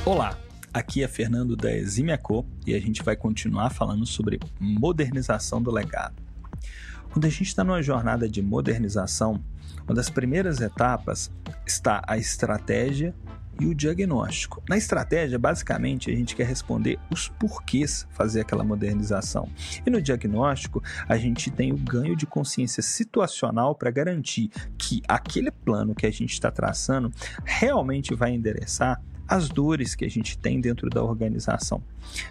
Olá, aqui é Fernando da Exime Co e a gente vai continuar falando sobre modernização do legado. Quando a gente está numa jornada de modernização, uma das primeiras etapas está a estratégia e o diagnóstico. Na estratégia, basicamente, a gente quer responder os porquês fazer aquela modernização. E no diagnóstico, a gente tem o ganho de consciência situacional para garantir que aquele plano que a gente está traçando realmente vai endereçar as dores que a gente tem dentro da organização.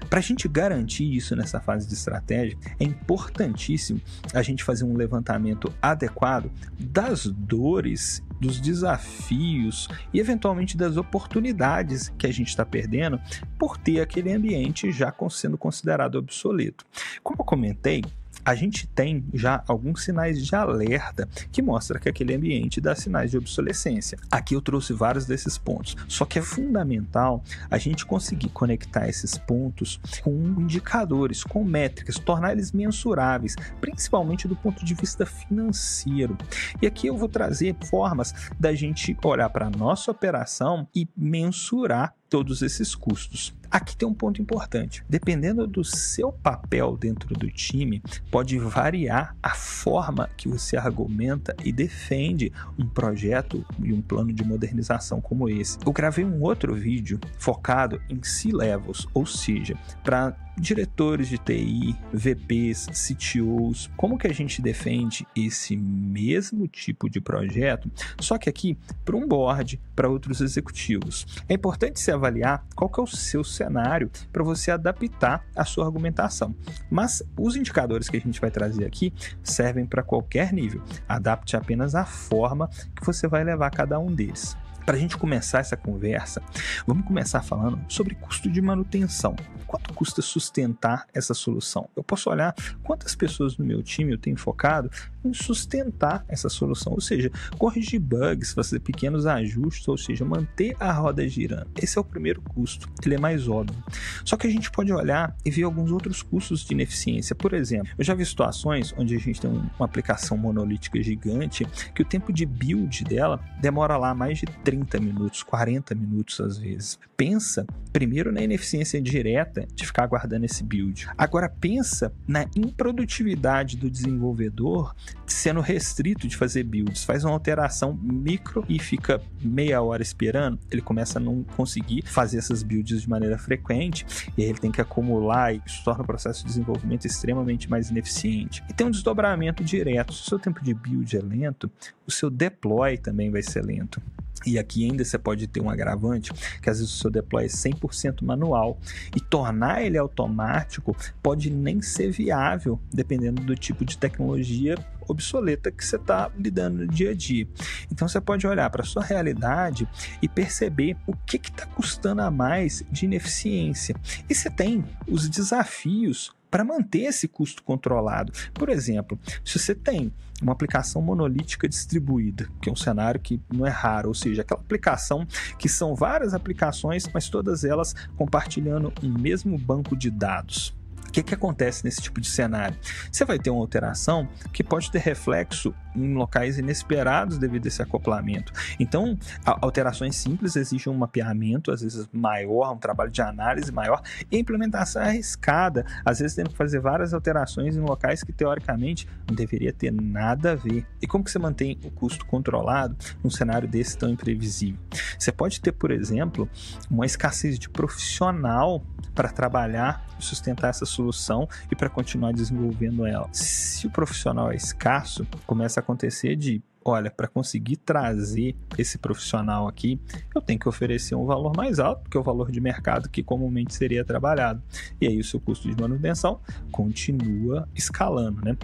Para a gente garantir isso nessa fase de estratégia, é importantíssimo a gente fazer um levantamento adequado das dores, dos desafios e eventualmente das oportunidades que a gente está perdendo por ter aquele ambiente já sendo considerado obsoleto. Como eu comentei, a gente tem já alguns sinais de alerta que mostram que aquele ambiente dá sinais de obsolescência. Aqui eu trouxe vários desses pontos, só que é fundamental a gente conseguir conectar esses pontos com indicadores, com métricas, tornar eles mensuráveis, principalmente do ponto de vista financeiro. E aqui eu vou trazer formas da gente olhar para a nossa operação e mensurar todos esses custos. Aqui tem um ponto importante. Dependendo do seu papel dentro do time, pode variar a forma que você argumenta e defende um projeto e um plano de modernização como esse. Eu gravei um outro vídeo focado em C-levels, ou seja, para diretores de TI, VPs, CTOs, como que a gente defende esse mesmo tipo de projeto, só que aqui para um board, para outros executivos. É importante se avaliar qual que é o seu cenário para você adaptar a sua argumentação. Mas os indicadores que a gente vai trazer aqui servem para qualquer nível. Adapte apenas a forma que você vai levar cada um deles. Para a gente começar essa conversa, vamos começar falando sobre custo de manutenção. Quanto custa sustentar essa solução? Eu posso olhar quantas pessoas no meu time eu tenho focado em sustentar essa solução, ou seja, corrigir bugs, fazer pequenos ajustes, ou seja, manter a roda girando. Esse é o primeiro custo, ele é mais óbvio. Só que a gente pode olhar e ver alguns outros custos de ineficiência. Por exemplo, eu já vi situações onde a gente tem uma aplicação monolítica gigante que o tempo de build dela demora lá mais de 30 minutos, 40 minutos às vezes. Pensa primeiro na ineficiência direta de ficar aguardando esse build. Agora pensa na improdutividade do desenvolvedor sendo restrito de fazer builds. Faz uma alteração micro e fica meia hora esperando, ele começa a não conseguir fazer essas builds de maneira frequente e aí ele tem que acumular e isso torna o processo de desenvolvimento extremamente mais ineficiente. E tem um desdobramento direto. Se o seu tempo de build é lento, o seu deploy também vai ser lento. E aqui ainda você pode ter um agravante, que às vezes o seu deploy é 100% manual e tornar ele automático pode nem ser viável, dependendo do tipo de tecnologia obsoleta que você está lidando no dia a dia. Então você pode olhar para a sua realidade e perceber o que está custando a mais de ineficiência. E você tem os desafios para manter esse custo controlado. Por exemplo, se você tem uma aplicação monolítica distribuída, que é um cenário que não é raro, ou seja, aquela aplicação que são várias aplicações, mas todas elas compartilhando um mesmo banco de dados. O que acontece nesse tipo de cenário? Você vai ter uma alteração que pode ter reflexo em locais inesperados devido a esse acoplamento. Então, alterações simples exigem um mapeamento, às vezes maior, um trabalho de análise maior, e a implementação é arriscada, às vezes tendo que fazer várias alterações em locais que, teoricamente, não deveria ter nada a ver. E como que você mantém o custo controlado num cenário desse tão imprevisível? Você pode ter, por exemplo, uma escassez de profissional para trabalhar e sustentar essa solução e para continuar desenvolvendo ela. Se o profissional é escasso, começa a acontecer de, olha, para conseguir trazer esse profissional aqui, eu tenho que oferecer um valor mais alto que o valor de mercado que comumente seria trabalhado. E aí o seu custo de manutenção continua escalando, né?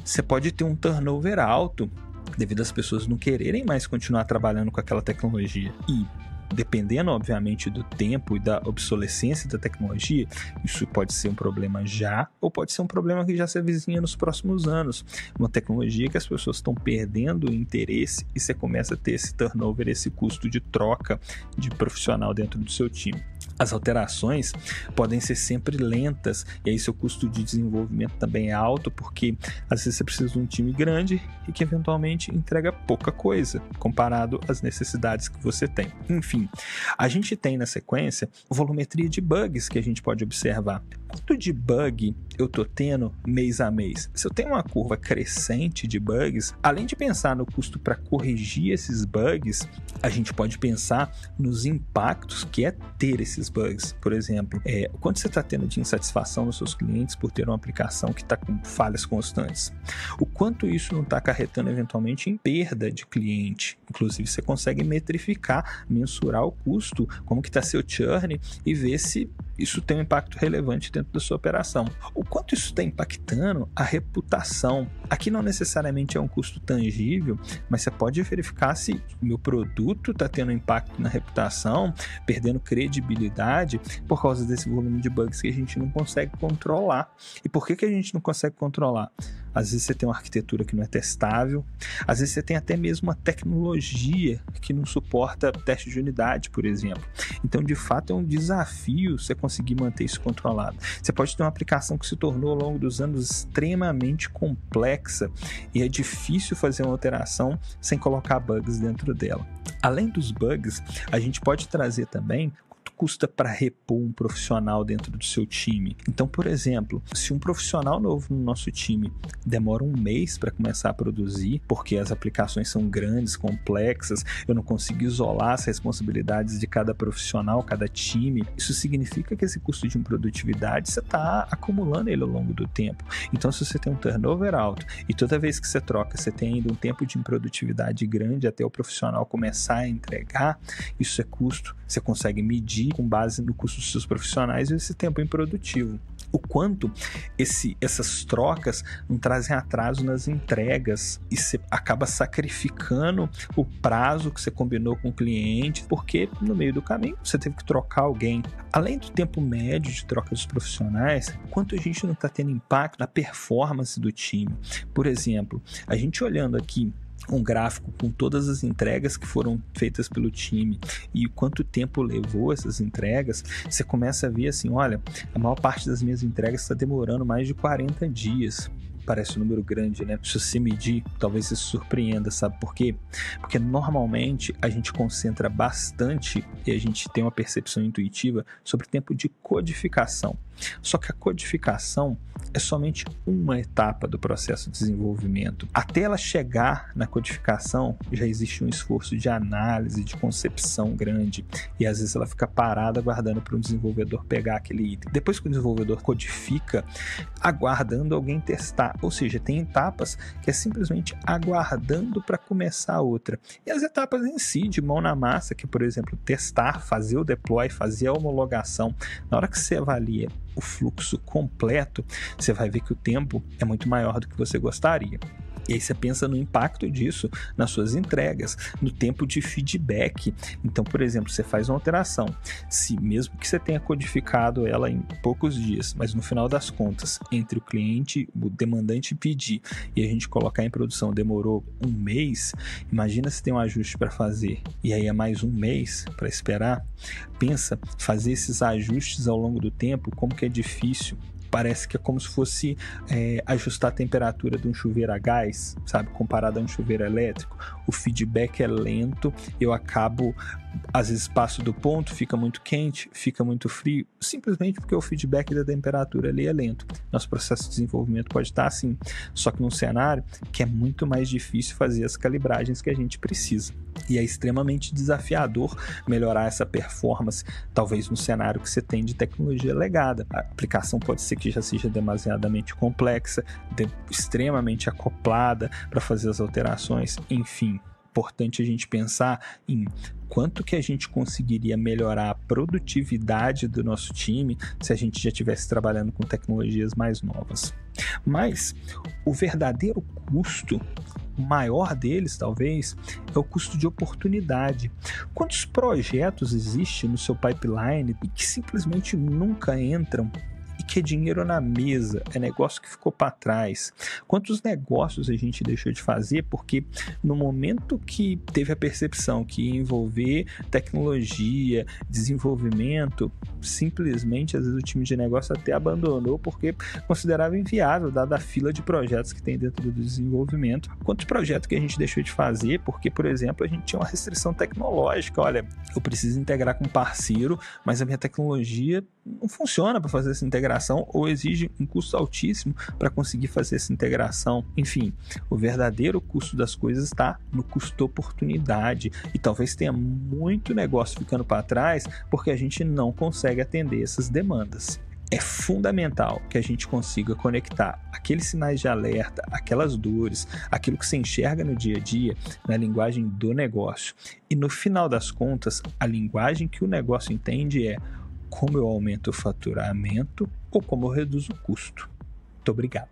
Você pode ter um turnover alto devido às pessoas não quererem mais continuar trabalhando com aquela tecnologia. E dependendo, obviamente, do tempo e da obsolescência da tecnologia, isso pode ser um problema já ou pode ser um problema que já se avizinha nos próximos anos. Uma tecnologia que as pessoas estão perdendo o interesse e você começa a ter esse turnover, esse custo de troca de profissional dentro do seu time. As alterações podem ser sempre lentas e aí seu custo de desenvolvimento também é alto, porque às vezes você precisa de um time grande e que eventualmente entrega pouca coisa comparado às necessidades que você tem. Enfim, Enfim, a gente tem na sequência volumetria de bugs que a gente pode observar. Quanto de bug eu estou tendo mês a mês? Se eu tenho uma curva crescente de bugs, além de pensar no custo para corrigir esses bugs, a gente pode pensar nos impactos que é ter esses bugs. Por exemplo, o quanto você está tendo de insatisfação nos seus clientes por ter uma aplicação que está com falhas constantes. O quanto isso não está acarretando eventualmente em perda de cliente. Inclusive, você consegue metrificar, mensurar o custo, como que está seu churn e ver se isso tem um impacto relevante dentro da sua operação. O quanto isso está impactando a reputação. Aqui não necessariamente é um custo tangível, mas você pode verificar se o meu produto está tendo impacto na reputação, perdendo credibilidade por causa desse volume de bugs que a gente não consegue controlar. E por que a gente não consegue controlar? Às vezes você tem uma arquitetura que não é testável, às vezes você tem até mesmo uma tecnologia que não suporta teste de unidade, por exemplo. Então, de fato, é um desafio você conseguir manter isso controlado. Você pode ter uma aplicação que se tornou ao longo dos anos extremamente complexa e é difícil fazer uma alteração sem colocar bugs dentro dela. Além dos bugs, a gente pode trazer também custa para repor um profissional dentro do seu time. Então, por exemplo, se um profissional novo no nosso time demora um mês para começar a produzir, porque as aplicações são grandes, complexas, eu não consigo isolar as responsabilidades de cada profissional, cada time, isso significa que esse custo de improdutividade você está acumulando ele ao longo do tempo. Então, se você tem um turnover alto e toda vez que você troca, você tem ainda um tempo de improdutividade grande até o profissional começar a entregar, isso é custo, você consegue medir com base no custo dos seus profissionais e esse tempo improdutivo. O quanto essas trocas não trazem atraso nas entregas e você acaba sacrificando o prazo que você combinou com o cliente, porque no meio do caminho você teve que trocar alguém. Além do tempo médio de troca dos profissionais, quanto a gente não está tendo impacto na performance do time. Por exemplo, a gente olhando aqui um gráfico com todas as entregas que foram feitas pelo time e quanto tempo levou essas entregas, você começa a ver assim, olha, a maior parte das minhas entregas está demorando mais de 40 dias. Parece um número grande, né? Se você medir, talvez você se surpreenda, sabe por quê? Porque normalmente a gente concentra bastante e a gente tem uma percepção intuitiva sobre o tempo de codificação. Só que a codificação é somente uma etapa do processo de desenvolvimento. Até ela chegar na codificação, já existe um esforço de análise, de concepção grande, e às vezes ela fica parada aguardando para um desenvolvedor pegar aquele item. Depois que o desenvolvedor codifica, aguardando alguém testar, ou seja, tem etapas que é simplesmente aguardando para começar outra. E as etapas em si, de mão na massa, que por exemplo, testar, fazer o deploy, fazer a homologação, na hora que você avalia o fluxo completo, você vai ver que o tempo é muito maior do que você gostaria. E aí você pensa no impacto disso nas suas entregas, no tempo de feedback. Então, por exemplo, você faz uma alteração, se mesmo que você tenha codificado ela em poucos dias, mas no final das contas, entre o cliente, o demandante pedir e a gente colocar em produção demorou um mês, imagina se tem um ajuste para fazer e aí é mais um mês para esperar. Pensa, fazer esses ajustes ao longo do tempo, como que é difícil. Parece que é como se fosse ajustar a temperatura de um chuveiro a gás, sabe? Comparado a um chuveiro elétrico. O feedback é lento, eu acabo, às vezes passo do ponto, fica muito quente, fica muito frio, simplesmente porque o feedback da temperatura ali é lento. Nosso processo de desenvolvimento pode estar assim, só que num cenário que é muito mais difícil fazer as calibragens que a gente precisa. E é extremamente desafiador melhorar essa performance, talvez no cenário que você tem de tecnologia legada. A aplicação pode ser que já seja demasiadamente complexa, extremamente acoplada para fazer as alterações, enfim. Importante a gente pensar em quanto que a gente conseguiria melhorar a produtividade do nosso time se a gente já estivesse trabalhando com tecnologias mais novas. Mas o verdadeiro custo, o maior deles talvez, é o custo de oportunidade. Quantos projetos existem no seu pipeline e que simplesmente nunca entram e que é dinheiro na mesa, é negócio que ficou para trás. Quantos negócios a gente deixou de fazer porque no momento que teve a percepção que ia envolver tecnologia, desenvolvimento, simplesmente às vezes o time de negócio até abandonou porque considerava inviável, dada a fila de projetos que tem dentro do desenvolvimento. Quantos projetos que a gente deixou de fazer porque, por exemplo, a gente tinha uma restrição tecnológica. Olha, eu preciso integrar com um parceiro, mas a minha tecnologia não funciona para fazer essa integração ou exige um custo altíssimo para conseguir fazer essa integração. Enfim, o verdadeiro custo das coisas está no custo-oportunidade e talvez tenha muito negócio ficando para trás porque a gente não consegue atender essas demandas. É fundamental que a gente consiga conectar aqueles sinais de alerta, aquelas dores, aquilo que se enxerga no dia a dia, na linguagem do negócio. E no final das contas, a linguagem que o negócio entende é como eu aumento o faturamento ou como eu reduzo o custo. Muito obrigado.